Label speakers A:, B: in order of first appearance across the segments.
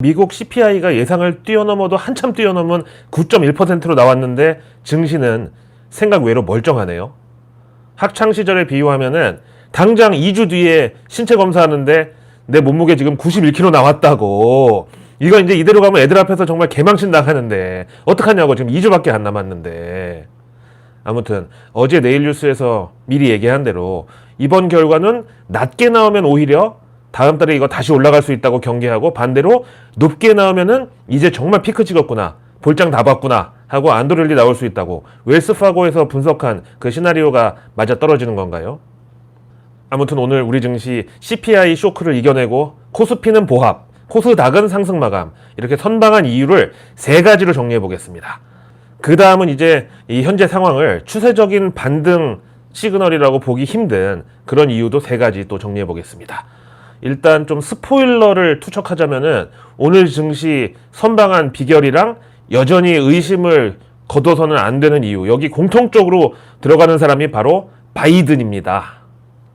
A: 미국 CPI가 예상을 뛰어넘어도 한참 뛰어넘은 9.1%로 나왔는데 증시는 생각 외로 멀쩡하네요. 학창 시절에 비유하면은 당장 2주 뒤에 신체 검사하는데 내 몸무게 지금 91kg 나왔다고. 이거 이제 이대로 가면 애들 앞에서 정말 개망신 나가는데 어떡하냐고. 지금 2주밖에 안 남았는데. 아무튼 어제 내일 뉴스에서 미리 얘기한 대로 이번 결과는 낮게 나오면 오히려 다음 달에 이거 다시 올라갈 수 있다고 경계하고, 반대로 높게 나오면은 이제 정말 피크 찍었구나, 볼장 다 봤구나 하고 안도렐리 나올 수 있다고 웰스파고에서 분석한 그 시나리오가 맞아 떨어지는 건가요? 아무튼 오늘 우리 증시 CPI 쇼크를 이겨내고 코스피는 보합, 코스닥은 상승 마감, 이렇게 선방한 이유를 세 가지로 정리해 보겠습니다. 그 다음은 이제 이 현재 상황을 추세적인 반등 시그널이라고 보기 힘든 그런 이유도 세 가지 또 정리해 보겠습니다. 일단 좀 스포일러를 투척하자면은 오늘 증시 선방한 비결이랑 여전히 의심을 거둬서는 안 되는 이유, 여기 공통적으로 들어가는 사람이 바로 바이든입니다.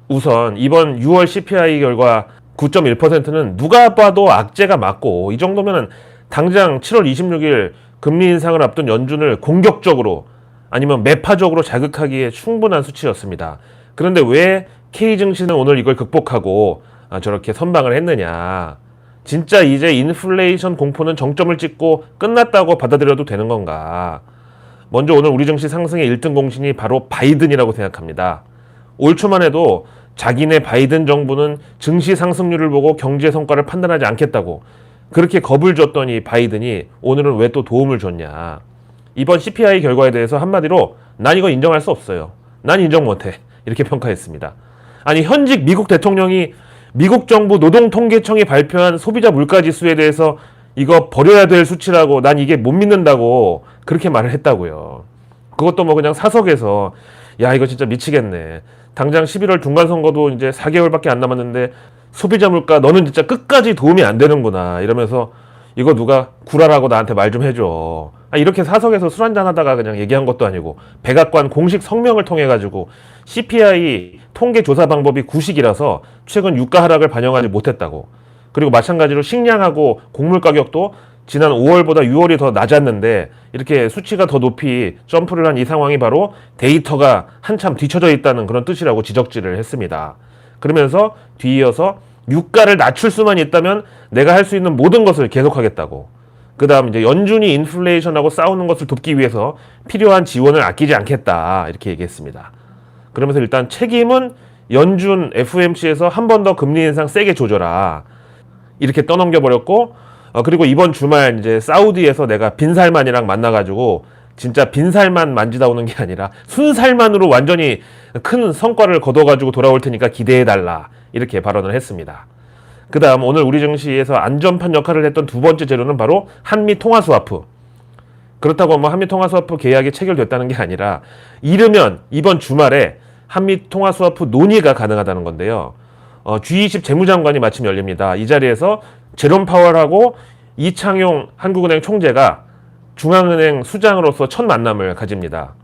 A: 우선 이번 6월 CPI 결과 9.1%는 누가 봐도 악재가 맞고, 이 정도면은 당장 7월 26일 금리 인상을 앞둔 연준을 공격적으로 아니면 매파적으로 자극하기에 충분한 수치였습니다. 그런데 왜 K증시는 오늘 이걸 극복하고 저렇게 선방을 했느냐. 진짜 이제 인플레이션 공포는 정점을 찍고 끝났다고 받아들여도 되는 건가. 먼저 오늘 우리 증시 상승의 1등 공신이 바로 바이든이라고 생각합니다. 올 초만 해도 자기네 바이든 정부는 증시 상승률을 보고 경제 성과를 판단하지 않겠다고 그렇게 겁을 줬더니 바이든이 오늘은 왜 또 도움을 줬냐. 이번 CPI 결과에 대해서 한마디로 난 이거 인정할 수 없어요, 난 인정 못해, 이렇게 평가했습니다. 아니, 현직 미국 대통령이 미국 정부 노동통계청이 발표한 소비자 물가지수에 대해서 이거 버려야 될 수치라고, 난 이게 못 믿는다고 그렇게 말을 했다고요. 그것도 뭐 그냥 사석에서 야 이거 진짜 미치겠네, 당장 11월 중간선거도 이제 4개월밖에 안 남았는데 소비자 물가 너는 진짜 끝까지 도움이 안 되는구나 이러면서 이거 누가 구라라고 나한테 말 좀 해줘. 이렇게 사석에서 술 한잔 하다가 그냥 얘기한 것도 아니고 백악관 공식 성명을 통해 가지고 CPI 통계 조사 방법이 구식이라서 최근 유가 하락을 반영하지 못했다고. 그리고 마찬가지로 식량하고 곡물 가격도 지난 5월보다 6월이 더 낮았는데 이렇게 수치가 더 높이 점프를 한 이 상황이 바로 데이터가 한참 뒤쳐져 있다는 그런 뜻이라고 지적질을 했습니다. 그러면서 뒤이어서 유가를 낮출 수만 있다면 내가 할 수 있는 모든 것을 계속하겠다고. 그 다음 이제 연준이 인플레이션하고 싸우는 것을 돕기 위해서 필요한 지원을 아끼지 않겠다, 이렇게 얘기했습니다. 그러면서 일단 책임은 연준 FOMC에서 한 번 더 금리 인상 세게 조져라, 이렇게 떠넘겨버렸고, 그리고 이번 주말 이제 사우디에서 내가 빈살만이랑 만나가지고 진짜 빈살만 만지다 오는 게 아니라 순살만으로 완전히 큰 성과를 거둬가지고 돌아올 테니까 기대해달라, 이렇게 발언을 했습니다. 그 다음 오늘 우리 증시에서 안전판 역할을 했던 두 번째 재료는 바로 한미 통화 스와프. 그렇다고 뭐 한미 통화 스와프 계약이 체결됐다는 게 아니라 이르면 이번 주말에 한미 통화 스와프 논의가 가능하다는 건데요. G20 재무장관이 마침 열립니다. 이 자리에서 제롬 파월하고 이창용 한국은행 총재가 중앙은행 수장으로서 첫 만남을 가집니다.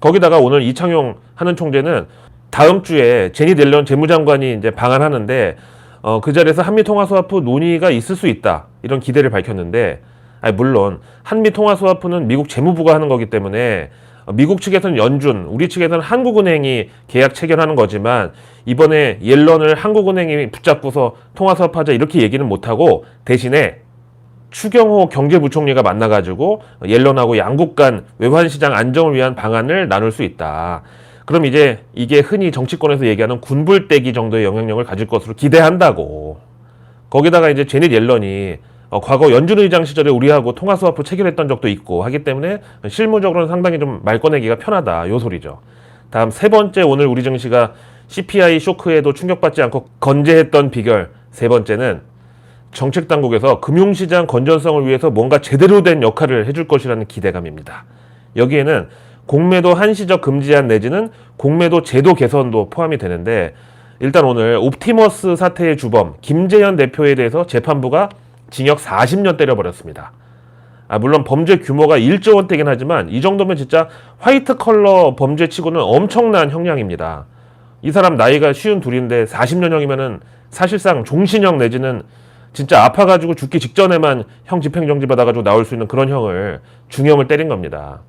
A: 거기다가 오늘 이창용 하는 총재는 다음 주에 제닛 옐런 재무장관이 이제 방한하는데 그 자리에서 한미 통화 스와프 논의가 있을 수 있다, 이런 기대를 밝혔는데, 물론 한미 통화 스와프는 미국 재무부가 하는 거기 때문에 미국 측에서는 연준, 우리 측에서는 한국은행이 계약 체결하는 거지만 이번에 옐런을 한국은행이 붙잡고서 통화 스와프하자 이렇게 얘기는 못하고 대신에 추경호 경제부총리가 만나가지고 옐런하고 양국 간 외환시장 안정을 위한 방안을 나눌 수 있다. 그럼 이제 이게 흔히 정치권에서 얘기하는 군불대기 정도의 영향력을 가질 것으로 기대한다고. 거기다가 이제 제닛 옐런이 과거 연준 의장 시절에 우리하고 통화 스와프 체결했던 적도 있고 하기 때문에 실무적으로는 상당히 좀 말 꺼내기가 편하다, 요 소리죠. 다음 세 번째, 오늘 우리 증시가 CPI 쇼크에도 충격받지 않고 건재했던 비결 세 번째는 정책당국에서 금융시장 건전성을 위해서 뭔가 제대로 된 역할을 해줄 것이라는 기대감입니다. 여기에는 공매도 한시적 금지안 내지는 공매도 제도 개선도 포함이 되는데, 일단 오늘 옵티머스 사태의 주범 김재현 대표에 대해서 재판부가 징역 40년 때려버렸습니다. 물론 범죄 규모가 1조 원대긴 하지만 이 정도면 진짜 화이트 컬러 범죄치고는 엄청난 형량입니다. 이 사람 나이가 52인데 40년형이면은 사실상 종신형 내지는 진짜 아파가지고 죽기 직전에만 형 집행정지 받아가지고 나올 수 있는 그런 형을 중형을 때린 겁니다.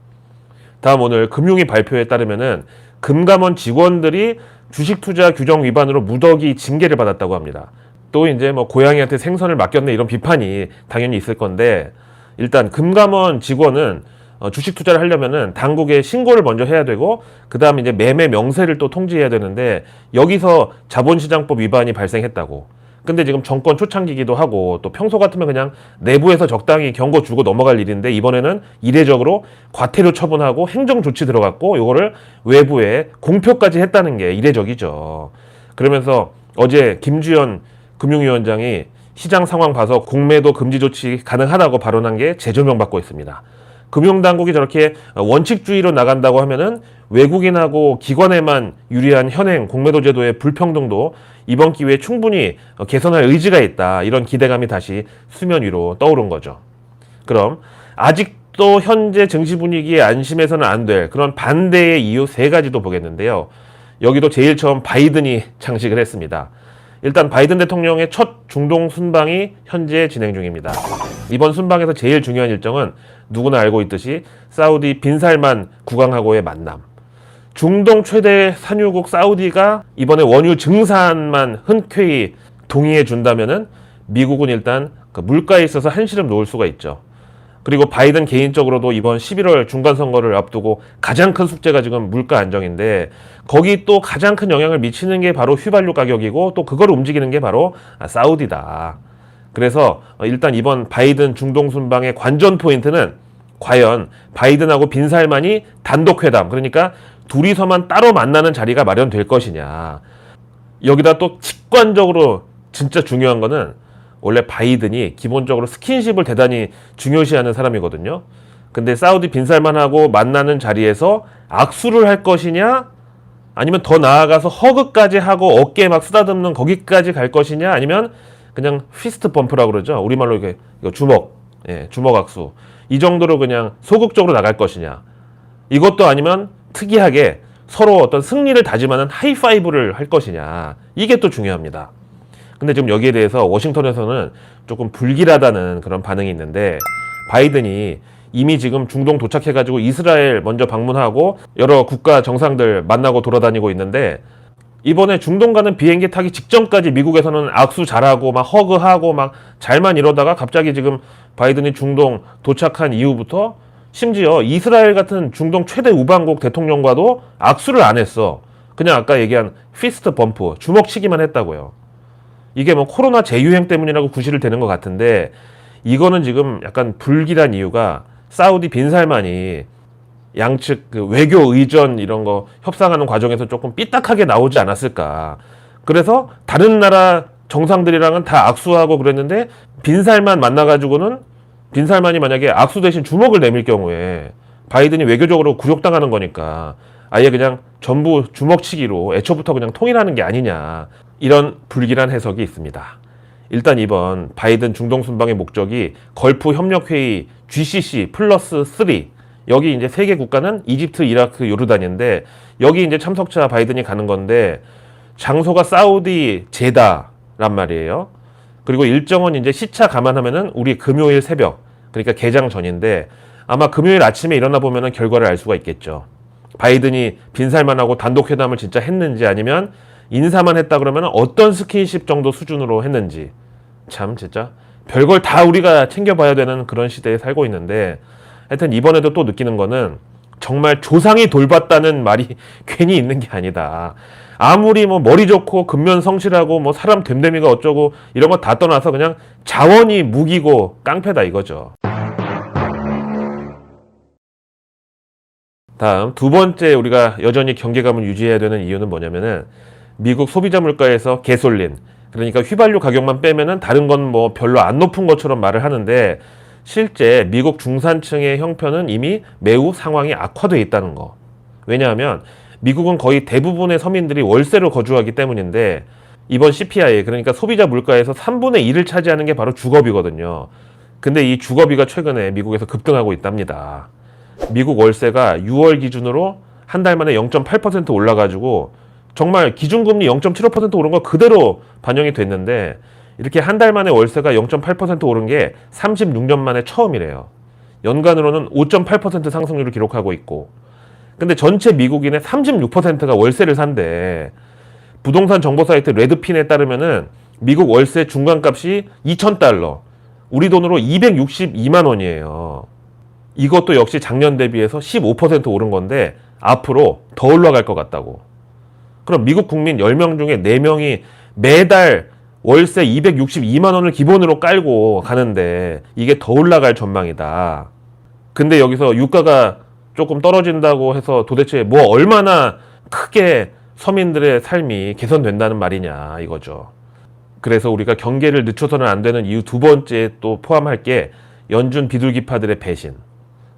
A: 다음 오늘 금융위 발표에 따르면은 금감원 직원들이 주식 투자 규정 위반으로 무더기 징계를 받았다고 합니다. 또 이제 뭐 고양이한테 생선을 맡겼네 이런 비판이 당연히 있을 건데, 일단 금감원 직원은 주식 투자를 하려면은 당국에 신고를 먼저 해야 되고, 그 다음에 이제 매매 명세를 또 통지해야 되는데, 여기서 자본시장법 위반이 발생했다고. 근데 지금 정권 초창기기도 하고, 또 평소 같으면 그냥 내부에서 적당히 경고 주고 넘어갈 일인데, 이번에는 이례적으로 과태료 처분하고 행정 조치 들어갔고, 요거를 외부에 공표까지 했다는 게 이례적이죠. 그러면서 어제 김주현 금융위원장이 시장 상황 봐서 공매도 금지 조치 가능하다고 발언한 게 재조명받고 있습니다. 금융당국이 저렇게 원칙주의로 나간다고 하면은 외국인하고 기관에만 유리한 현행 공매도 제도의 불평등도 이번 기회에 충분히 개선할 의지가 있다. 이런 기대감이 다시 수면 위로 떠오른 거죠. 그럼 아직도 현재 증시 분위기에 안심해서는 안 될 그런 반대의 이유 3가지도 보겠는데요. 여기도 제일 처음 바이든이 장식을 했습니다. 일단 바이든 대통령의 첫 중동 순방이 현재 진행 중입니다. 이번 순방에서 제일 중요한 일정은 누구나 알고 있듯이 사우디 빈살만 국왕하고의 만남. 중동 최대 산유국 사우디가 이번에 원유 증산만 흔쾌히 동의해 준다면은 미국은 일단 그 물가에 있어서 한시름 놓을 수가 있죠. 그리고 바이든 개인적으로도 이번 11월 중간선거를 앞두고 가장 큰 숙제가 지금 물가 안정인데, 거기 또 가장 큰 영향을 미치는 게 바로 휘발유 가격이고, 또 그걸 움직이는 게 바로 사우디다. 그래서 일단 이번 바이든 중동 순방의 관전 포인트는 과연 바이든하고 빈살만이 단독 회담, 그러니까 둘이서만 따로 만나는 자리가 마련될 것이냐. 여기다 또 직관적으로 진짜 중요한 거는, 원래 바이든이 기본적으로 스킨십을 대단히 중요시하는 사람이거든요. 근데 사우디 빈살만하고 만나는 자리에서 악수를 할 것이냐, 아니면 더 나아가서 허그까지 하고 어깨에 막 쓰다듬는 거기까지 갈 것이냐, 아니면 그냥 피스트 범프라고 그러죠. 우리말로 이게 주먹, 주먹 악수. 이 정도로 그냥 소극적으로 나갈 것이냐. 이것도 아니면 특이하게 서로 어떤 승리를 다짐하는 하이파이브를 할 것이냐. 이게 또 중요합니다. 근데 지금 여기에 대해서 워싱턴에서는 조금 불길하다는 그런 반응이 있는데, 바이든이 이미 지금 중동 도착해가지고 이스라엘 먼저 방문하고 여러 국가 정상들 만나고 돌아다니고 있는데, 이번에 중동 가는 비행기 타기 직전까지 미국에서는 악수 잘하고 막 허그하고 막 잘만 이러다가 갑자기 지금 바이든이 중동 도착한 이후부터 심지어 이스라엘 같은 중동 최대 우방국 대통령과도 악수를 안 했어. 그냥 아까 얘기한 피스트 범프, 주먹치기만 했다고요. 이게 뭐 코로나 재유행 때문이라고 구실을 대는 것 같은데, 이거는 지금 약간 불길한 이유가 사우디 빈살만이 양측 그 외교 의전 이런 거 협상하는 과정에서 조금 삐딱하게 나오지 않았을까. 그래서 다른 나라 정상들이랑은 다 악수하고 그랬는데, 빈살만 만나가지고는 빈살만이 만약에 악수 대신 주먹을 내밀 경우에 바이든이 외교적으로 굴욕당하는 거니까 아예 그냥 전부 주먹치기로 애초부터 그냥 통일하는 게 아니냐. 이런 불길한 해석이 있습니다. 일단 이번 바이든 중동 순방의 목적이 걸프 협력회의 GCC 플러스 3, 여기 이제 3개 국가는 이집트, 이라크, 요르단인데, 여기 이제 참석자 바이든이 가는 건데, 장소가 사우디 제다란 말이에요. 그리고 일정은 이제 시차 감안하면은 우리 금요일 새벽, 그러니까 개장 전인데, 아마 금요일 아침에 일어나 보면은 결과를 알 수가 있겠죠. 바이든이 빈살만하고 단독 회담을 진짜 했는지, 아니면 인사만 했다 그러면 어떤 스킨십 정도 수준으로 했는지. 참 진짜 별걸 다 우리가 챙겨봐야 되는 그런 시대에 살고 있는데, 하여튼 이번에도 또 느끼는 거는 정말 조상이 돌봤다는 말이 괜히 있는 게 아니다. 아무리 뭐 머리 좋고 근면 성실하고 뭐 사람 됨됨이가 어쩌고 이런 거 다 떠나서 그냥 자원이 무기고 깡패다 이거죠. 다음 두 번째 우리가 여전히 경계감을 유지해야 되는 이유는 뭐냐면은, 미국 소비자 물가에서 개솔린, 그러니까 휘발유 가격만 빼면은 다른 건 뭐 별로 안 높은 것처럼 말을 하는데, 실제 미국 중산층의 형편은 이미 매우 상황이 악화되어 있다는 거. 왜냐하면 미국은 거의 대부분의 서민들이 월세로 거주하기 때문인데, 이번 CPI, 그러니까 소비자 물가에서 3분의 1을 차지하는 게 바로 주거비거든요. 근데 이 주거비가 최근에 미국에서 급등하고 있답니다. 미국 월세가 6월 기준으로 한 달 만에 0.8% 올라가지고 정말 기준금리 0.75% 오른 거 그대로 반영이 됐는데, 이렇게 한 달 만에 월세가 0.8% 오른 게 36년 만에 처음이래요. 연간으로는 5.8% 상승률을 기록하고 있고, 근데 전체 미국인의 36%가 월세를 산대. 부동산 정보 사이트 레드핀에 따르면은 미국 월세 중간값이 2,000달러, 우리 돈으로 262만 원이에요. 이것도 역시 작년 대비해서 15% 오른 건데 앞으로 더 올라갈 것 같다고. 그럼 미국 국민 10명 중에 4명이 매달 월세 262만 원을 기본으로 깔고 가는데 이게 더 올라갈 전망이다. 근데 여기서 유가가 조금 떨어진다고 해서 도대체 뭐 얼마나 크게 서민들의 삶이 개선된다는 말이냐 이거죠. 그래서 우리가 경계를 늦춰서는 안 되는 이유 두 번째 또 포함할 게 연준 비둘기파들의 배신.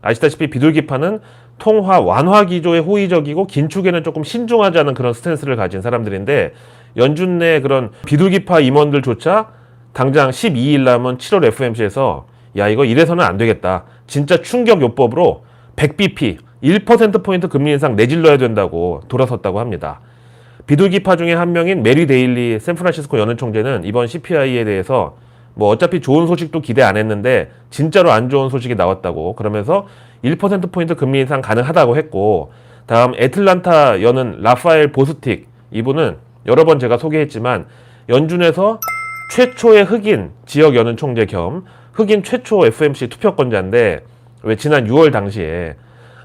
A: 아시다시피 비둘기파는 통화 완화 기조에 호의적이고 긴축에는 조금 신중하자는 그런 스탠스를 가진 사람들인데, 연준 내 그런 비둘기파 임원들조차 당장 12일 남은 7월 FOMC에서 야 이거 이래서는 안 되겠다, 진짜 충격 요법으로 100bp 1%포인트 금리 인상 내질러야 된다고 돌아섰다고 합니다. 비둘기파 중에 한 명인 메리 데일리 샌프란시스코 연은 총재는 이번 CPI에 대해서 뭐 어차피 좋은 소식도 기대 안 했는데 진짜로 안 좋은 소식이 나왔다고, 그러면서 1%포인트 금리 인상 가능하다고 했고, 다음 애틀란타 연은 라파엘 보스틱, 이분은 여러 번 제가 소개했지만 연준에서 최초의 흑인 지역 연은 총재 겸 흑인 최초 FOMC 투표권자인데, 왜 지난 6월 당시에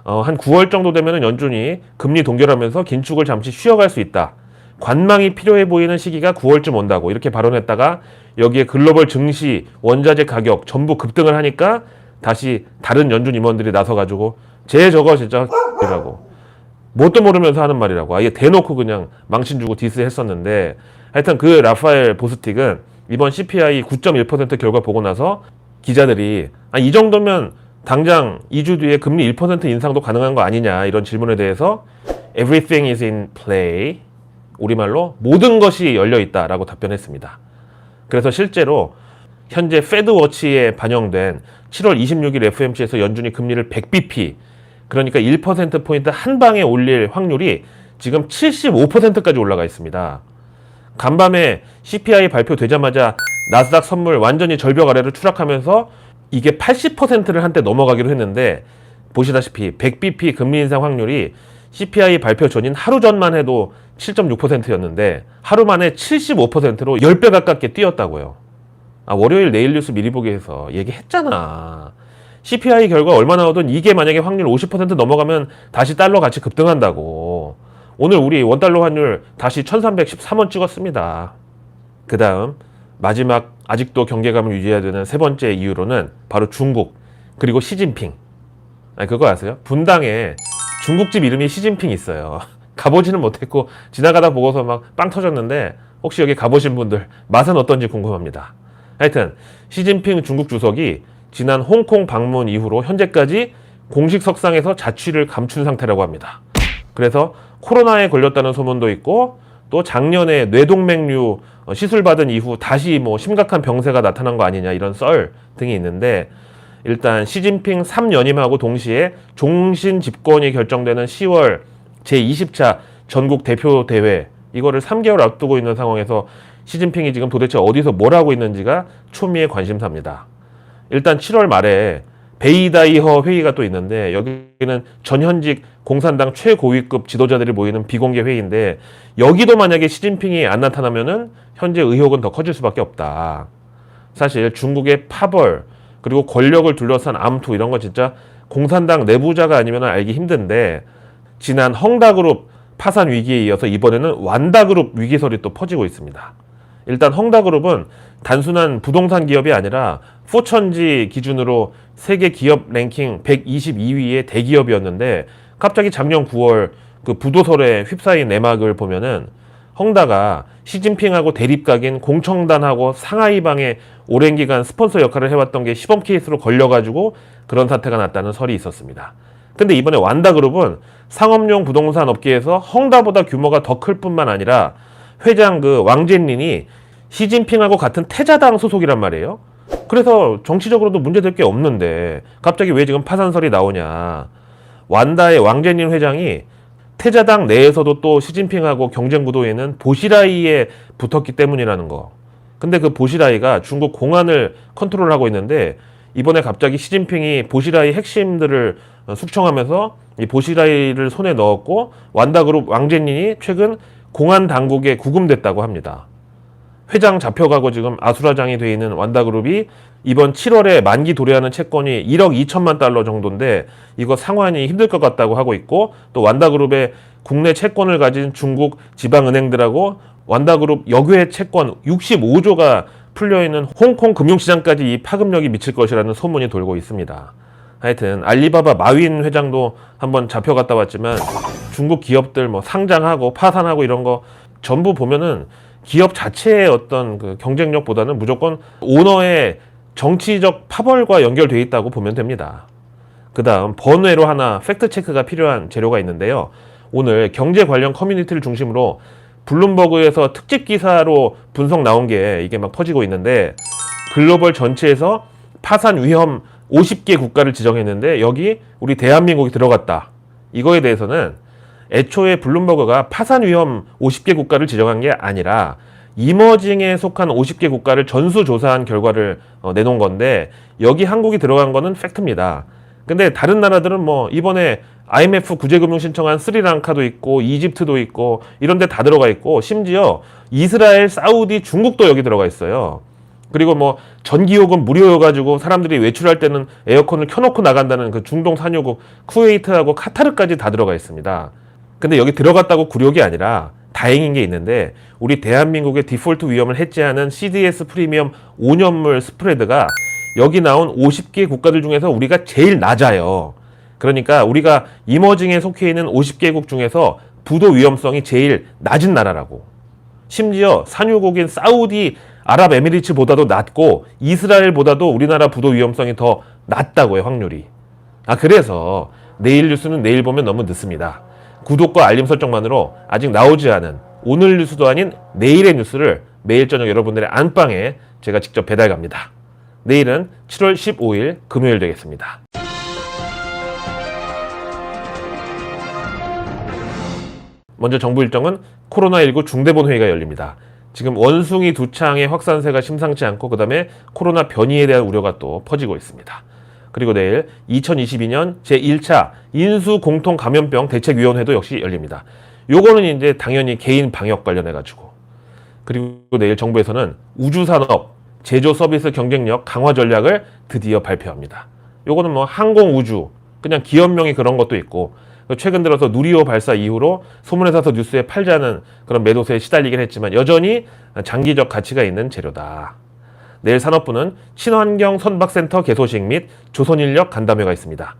A: 한 9월 정도 되면 연준이 금리 동결하면서 긴축을 잠시 쉬어갈 수 있다, 관망이 필요해 보이는 시기가 9월쯤 온다고 이렇게 발언했다가 여기에 글로벌 증시, 원자재 가격 전부 급등을 하니까 다시 다른 연준 임원들이 나서가지고 쟤 저거 진짜 이라고 뭣도 모르면서 하는 말이라고 아예 대놓고 그냥 망신 주고 디스했었는데, 하여튼 그 라파엘 보스틱은 이번 CPI 9.1% 결과 보고 나서 기자들이 이 정도면 당장 2주 뒤에 금리 1% 인상도 가능한 거 아니냐 이런 질문에 대해서 Everything is in play, 우리말로 모든 것이 열려있다라고 답변했습니다. 그래서 실제로 현재 패드워치에 반영된 7월 26일 FOMC에서 연준이 금리를 100bp, 그러니까 1%포인트 한 방에 올릴 확률이 지금 75%까지 올라가 있습니다. 간밤에 CPI 발표되자마자 나스닥 선물 완전히 절벽 아래로 추락하면서 이게 80%를 한때 넘어가기로 했는데, 보시다시피 100bp 금리 인상 확률이 CPI 발표 전인 하루 전만 해도 7.6%였는데 하루 만에 75%로 10배 가깝게 뛰었다고요. 월요일 내일 뉴스 미리 보기 해서 얘기했잖아. CPI 결과 얼마 나오든 이게 만약에 확률 50% 넘어가면 다시 달러 가치 급등한다고. 오늘 우리 원달러 환율 다시 1313원 찍었습니다. 그 다음 마지막 아직도 경계감을 유지해야 되는 세 번째 이유로는 바로 중국, 그리고 시진핑. 그거 아세요? 분당에 중국집 이름이 시진핑 있어요. 가보지는 못했고 지나가다 보고서 막 빵 터졌는데 혹시 여기 가보신 분들 맛은 어떤지 궁금합니다. 하여튼 시진핑 중국 주석이 지난 홍콩 방문 이후로 현재까지 공식 석상에서 자취를 감춘 상태라고 합니다. 그래서 코로나에 걸렸다는 소문도 있고, 또 작년에 뇌동맥류 시술받은 이후 다시 뭐 심각한 병세가 나타난 거 아니냐 이런 썰 등이 있는데, 일단 시진핑 3연임하고 동시에 종신 집권이 결정되는 10월 제20차 전국 대표 대회, 이거를 3개월 앞두고 있는 상황에서 시진핑이 지금 도대체 어디서 뭘 하고 있는지가 초미의 관심사입니다. 일단 7월 말에 베이다이허 회의가 또 있는데, 여기는 전현직 공산당 최고위급 지도자들이 모이는 비공개 회의인데, 여기도 만약에 시진핑이 안 나타나면은 현재 의혹은 더 커질 수밖에 없다. 사실 중국의 파벌, 그리고 권력을 둘러싼 암투, 이런 거 진짜 공산당 내부자가 아니면 알기 힘든데, 지난 헝다그룹 파산 위기에 이어서 이번에는 완다그룹 위기설이 또 퍼지고 있습니다. 일단 헝다그룹은 단순한 부동산 기업이 아니라 포천지 기준으로 세계 기업 랭킹 122위의 대기업이었는데, 갑자기 작년 9월 그 부도설에 휩싸인 내막을 보면은 헝다가 시진핑하고 대립각인 공청단하고 상하이방에 오랜 기간 스폰서 역할을 해왔던 게 시범 케이스로 걸려가지고 그런 사태가 났다는 설이 있었습니다. 근데 이번에 완다그룹은 상업용 부동산 업계에서 헝다보다 규모가 더 클 뿐만 아니라 회장 그 왕젠린이 시진핑하고 같은 태자당 소속이란 말이에요. 그래서 정치적으로도 문제될 게 없는데 갑자기 왜 지금 파산설이 나오냐. 완다의 왕젠린 회장이 태자당 내에서도 또 시진핑하고 경쟁 구도에는 보시라이에 붙었기 때문이라는 거. 근데 그 보시라이가 중국 공안을 컨트롤하고 있는데 이번에 갑자기 시진핑이 보시라이 핵심들을 숙청하면서 이 보시라이를 손에 넣었고 완다그룹 왕제닌이 최근 공안 당국에 구금됐다고 합니다. 회장 잡혀가고 지금 아수라장이 돼 있는 완다그룹이 이번 7월에 만기 도래하는 채권이 1억 2천만 달러 정도인데 이거 상환이 힘들 것 같다고 하고 있고 또 완다그룹의 국내 채권을 가진 중국 지방은행들하고 완다그룹 역외 채권 65조가 풀려있는 홍콩 금융시장까지 이 파급력이 미칠 것이라는 소문이 돌고 있습니다. 하여튼 알리바바 마윈 회장도 한번 잡혀갔다 왔지만 중국 기업들 뭐 상장하고 파산하고 이런 거 전부 보면은 기업 자체의 어떤 그 경쟁력보다는 무조건 오너의 정치적 파벌과 연결되어 있다고 보면 됩니다. 그 다음 번외로 하나 팩트체크가 필요한 재료가 있는데요. 오늘 경제 관련 커뮤니티를 중심으로 블룸버그에서 특집 기사로 분석 나온 게 이게 막 퍼지고 있는데 글로벌 전체에서 파산 위험 50개 국가를 지정했는데 여기 우리 대한민국이 들어갔다. 이거에 대해서는 애초에 블룸버그가 파산 위험 50개 국가를 지정한 게 아니라 이머징에 속한 50개 국가를 전수조사한 결과를 내놓은 건데 여기 한국이 들어간 거는 팩트입니다. 근데 다른 나라들은 뭐 이번에 IMF 구제금융 신청한 스리랑카도 있고 이집트도 있고 이런 데 다 들어가 있고 심지어 이스라엘, 사우디, 중국도 여기 들어가 있어요. 그리고 뭐 전기요금 무료여가지고 사람들이 외출할 때는 에어컨을 켜놓고 나간다는 그 중동 산유국 쿠웨이트하고 카타르까지 다 들어가 있습니다. 근데 여기 들어갔다고 굴욕이 아니라 다행인 게 있는데 우리 대한민국의 디폴트 위험을 해지하는 CDS 프리미엄 5년물 스프레드가 여기 나온 50개 국가들 중에서 우리가 제일 낮아요. 그러니까 우리가 이머징에 속해 있는 50개국 중에서 부도 위험성이 제일 낮은 나라라고. 심지어 산유국인 사우디 아랍에미리츠보다도 낮고 이스라엘보다도 우리나라 부도 위험성이 더 낮다고요, 확률이. 그래서 내일 뉴스는 내일 보면 너무 늦습니다. 구독과 알림 설정만으로 아직 나오지 않은 오늘 뉴스도 아닌 내일의 뉴스를 매일 저녁 여러분들의 안방에 제가 직접 배달 갑니다. 내일은 7월 15일 금요일 되겠습니다. 먼저 정부 일정은 코로나19 중대본 회의가 열립니다. 지금 원숭이 두창의 확산세가 심상치 않고 그 다음에 코로나 변이에 대한 우려가 또 퍼지고 있습니다. 그리고 내일 2022년 제1차 인수공통감염병 대책위원회도 역시 열립니다. 요거는 이제 당연히 개인 방역 관련해가지고. 그리고 내일 정부에서는 우주산업, 제조 서비스 경쟁력 강화 전략을 드디어 발표합니다. 요거는 뭐 항공우주, 그냥 기업명이 그런 것도 있고 최근 들어서 누리호 발사 이후로 소문에 사서 뉴스에 팔자는 그런 매도세에 시달리긴 했지만 여전히 장기적 가치가 있는 재료다. 내일 산업부는 친환경 선박센터 개소식 및 조선인력 간담회가 있습니다.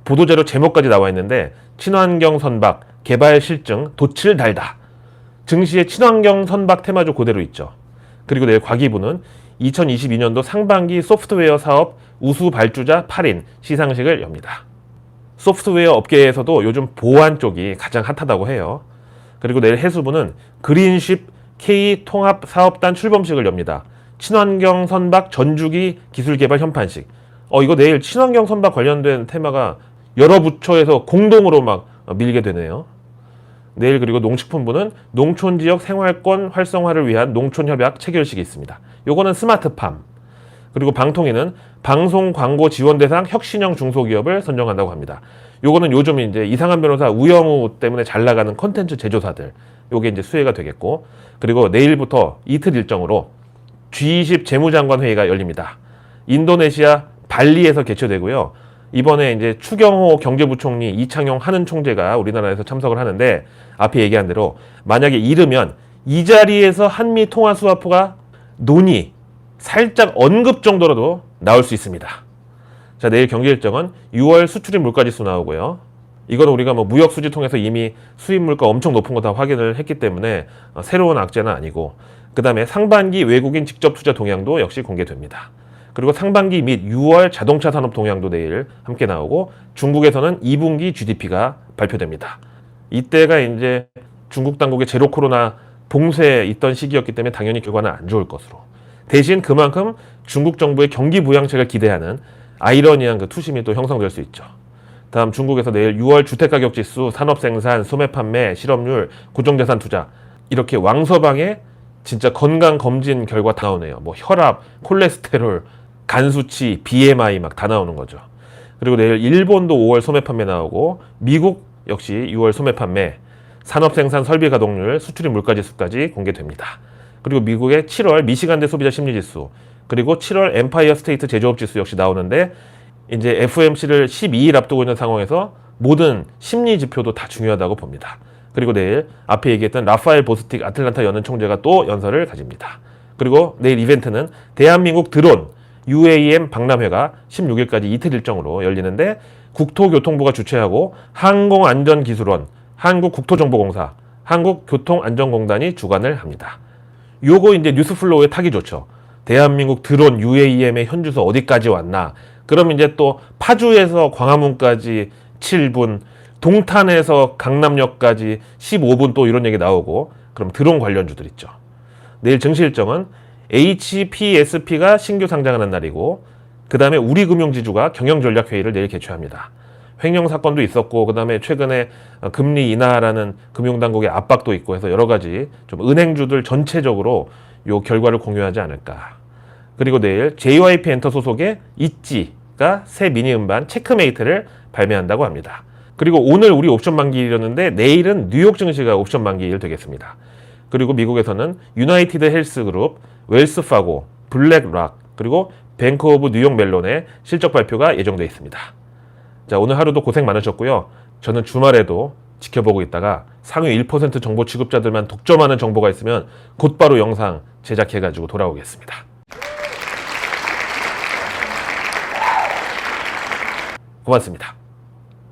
A: 보도자료 제목까지 나와 있는데 친환경 선박, 개발 실증, 돛을 달다. 증시의 친환경 선박 테마주 그대로 있죠. 그리고 내일 과기부는 2022년도 상반기 소프트웨어 사업 우수 발주자 8인 시상식을 엽니다. 소프트웨어 업계에서도 요즘 보안 쪽이 가장 핫하다고 해요. 그리고 내일 해수부는 그린쉽 K 통합 사업단 출범식을 엽니다. 친환경 선박 전주기 기술 개발 현판식. 이거 내일 친환경 선박 관련된 테마가 여러 부처에서 공동으로 막 밀게 되네요. 내일 그리고 농식품부는 농촌 지역 생활권 활성화를 위한 농촌협약 체결식이 있습니다. 요거는 스마트팜. 그리고 방통위는 방송 광고 지원 대상 혁신형 중소기업을 선정한다고 합니다. 요거는 요즘 이제 이상한 변호사 우영우 때문에 잘 나가는 콘텐츠 제조사들. 요게 이제 수혜가 되겠고. 그리고 내일부터 이틀 일정으로 G20 재무장관 회의가 열립니다. 인도네시아 발리에서 개최되고요. 이번에 이제 추경호 경제부총리, 이창용 하는 총재가 우리나라에서 참석을 하는데 앞에 얘기한 대로 만약에 이르면 이 자리에서 한미 통화 스와프가 논의, 살짝 언급 정도라도 나올 수 있습니다. 자, 내일 경제 일정은 6월 수출입 물가지수 나오고요. 이거는 우리가 뭐 무역 수지 통해서 이미 수입 물가 엄청 높은 거 다 확인을 했기 때문에 새로운 악재는 아니고 그 다음에 상반기 외국인 직접 투자 동향도 역시 공개됩니다. 그리고 상반기 및 6월 자동차 산업 동향도 내일 함께 나오고 중국에서는 2분기 GDP가 발표됩니다. 이때가 이제 중국 당국의 제로 코로나 봉쇄에 있던 시기였기 때문에 당연히 결과는 안 좋을 것으로. 대신 그만큼 중국 정부의 경기 부양책을 기대하는 아이러니한 그 투심이 또 형성될 수 있죠. 다음 중국에서 내일 6월 주택가격지수, 산업생산, 소매 판매, 실업률, 고정자산 투자 이렇게 왕서방에 진짜 건강 검진 결과 다 나오네요. 뭐 혈압, 콜레스테롤, 간 수치, BMI 막 다 나오는 거죠. 그리고 내일 일본도 5월 소매 판매 나오고 미국 역시 6월 소매 판매, 산업 생산 설비 가동률, 수출입 물가 지수까지 공개됩니다. 그리고 미국의 7월 미시간대 소비자 심리 지수, 그리고 7월 엠파이어 스테이트 제조업 지수 역시 나오는데 이제 FOMC를 12일 앞두고 있는 상황에서 모든 심리 지표도 다 중요하다고 봅니다. 그리고 내일 앞에 얘기했던 라파엘 보스틱 아틀란타 연은 총재가 또 연설을 가집니다. 그리고 내일 이벤트는 대한민국 드론 UAM 박람회가 16일까지 이틀 일정으로 열리는데 국토교통부가 주최하고 항공안전기술원, 한국국토정보공사, 한국교통안전공단이 주관을 합니다. 요거 이제 뉴스플로우에 타기 좋죠. 대한민국 드론 UAM의 현주소 어디까지 왔나? 그럼 이제 또 파주에서 광화문까지 7분, 동탄에서 강남역까지 15분 또 이런 얘기 나오고, 그럼 드론 관련주들 있죠. 내일 증시 일정은 HPSP가 신규 상장하는 날이고, 그 다음에 우리금융지주가 경영전략회의를 내일 개최합니다. 횡령 사건도 있었고, 그 다음에 최근에 금리 인하라는 금융당국의 압박도 있고 해서 여러 가지 좀 은행주들 전체적으로 요 결과를 공유하지 않을까. 그리고 내일 JYP 엔터 소속의 있지가 새 미니 음반 체크메이트를 발매한다고 합니다. 그리고 오늘 우리 옵션 만기일이었는데 내일은 뉴욕 증시가 옵션 만기일 되겠습니다. 그리고 미국에서는 유나이티드 헬스그룹, 웰스파고, 블랙락, 그리고 뱅크 오브 뉴욕 멜론의 실적 발표가 예정되어 있습니다. 자, 오늘 하루도 고생 많으셨고요. 저는 주말에도 지켜보고 있다가 상위 1% 정보 취급자들만 독점하는 정보가 있으면 곧바로 영상 제작해가지고 돌아오겠습니다. 고맙습니다.